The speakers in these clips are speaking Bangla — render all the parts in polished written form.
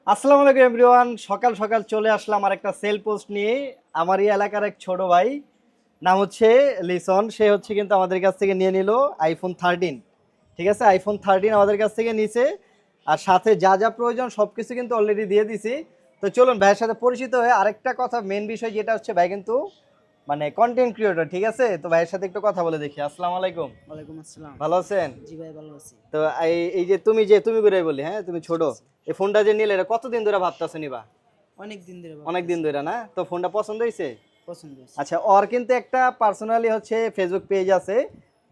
আসসালামু আলাইকুম এভরিওয়ান, সকাল সকাল চলে আসলাম আর একটা সেল পোস্ট নিয়ে। আমার এই এলাকার এক ছোট ভাই, নাম হচ্ছে লিসন। সে হচ্ছে কিন্তু আমাদের কাছ থেকে নিয়ে নিল iPhone 13। ঠিক আছে, iPhone 13 আমাদের কাছ থেকে নিছে। আর সাথে যা যা প্রয়োজন সবকিছু কিন্তু অলরেডি দিয়ে দিছি। তো চলুন ভাইয়ের সাথে পরিচিত হয়ে আরেকটা কথা, মেন বিষয় যেটা হচ্ছে ভাই কিন্তু মানে কন্টেন্ট ক্রিয়েটর। ঠিক আছে, তো ভাইয়ের সাথে একটু কথা বলে দেখি। আসসালামু আলাইকুম। ওয়ালাইকুম আসসালাম। ভালো আছেন? জি ভাই, ভালো আছি। তো এই যে তুমি করে বলি, হ্যাঁ তুমি ছোট, এই ফোনটা যে নিলে এটা কতদিন ধরে ভাবতেছো নিবা? অনেক দিন ধরে অনেক দিন ভাবতেছি। ধরে না? তো ফোনটা পছন্দ হয়েছে? পছন্দ হয়েছে। আচ্ছা, ওর কিন্তু একটা পার্সোনালি হচ্ছে ফেসবুক পেজ আছে,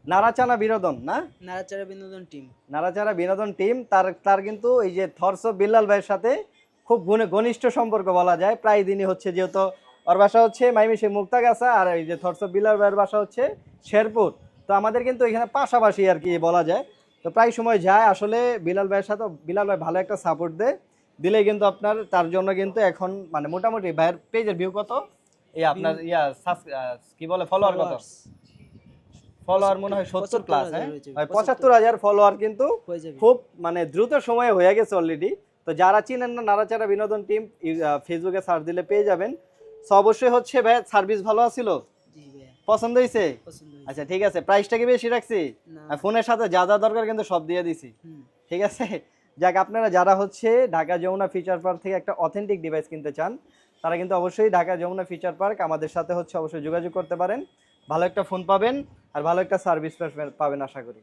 নাড়াচানা বিনোদন না, নাড়াচাড়া বিনোদন টিম। নাড়াচাড়া বিনোদন টিম। তার তার কিন্তু এই যে থরস বিল্লাল ভাইয়ের সাথে খুব ঘনিষ্ঠ সম্পর্ক বলা যায়। প্রায় দিনই হচ্ছে, যেহেতু ওর বাসা হচ্ছে মাইমিসিং মুক্তাগাছা, আর এই যে থরস বিল্লাল ভাইয়ের বাসা হচ্ছে শেরপুর। তো আমাদের কিন্তু এখানে পাশাপাশি আর কি বলা যায়। তো প্রায় সময় যায় আসলে বিলাল ভাইয়ের সাথে। বিলাল ভাই ভালো একটা সাপোর্ট দেয়, দিলে কিন্তু আপনার তার জন্য কিন্তু এখন মানে মোটামুটি ভাইয়ের পেজের ভিউ কত, এই আপনার ভিউ কি বলে ফলোয়ার কত? ফলোয়ার্স ফলোয়ার মনে হয় 70 প্লাস, ৭৫,০০০ হ্যাঁ হয়েছে। হয় ৭৫,০০০ ফলোয়ার কিন্তু হয়ে যাবে। খুব মানে দ্রুত সময়ে হয়ে গেছে অলরেডি। তো যারা চিনেন না নাড়াচাড়া বিনোদন টিম, ফেসবুকে সার্চ দিলে পেয়ে যাবেন। তো অবশ্যই হচ্ছে ভাই সার্ভিস ভালো আছিল, জি ভাইয়া, পছন্দ হয়েছে? পছন্দ হয়েছে। আচ্ছা ঠিক আছে, প্রাইসটা কি বেশি রাখছি? না। আর ফোনের সাথে যা যা দরকার কিন্তু সব দিয়ে দিছি। হুম। ঠিক আছে, যাক আপনারা যারা হচ্ছে ঢাকা যমুনা ফিচার পার্ক থেকে একটা অথেন্টিক ডিভাইস কিনতে চান, তারা কিন্তু অবশ্যই ঢাকা যমুনা ফিচার পার্ক আমাদের সাথে হচ্ছে অবশ্যই যোগাযোগ করতে পারেন। ভালো একটা ফোন পাবেন আর ভালো একটা সার্ভিস পাবেন আশা করি।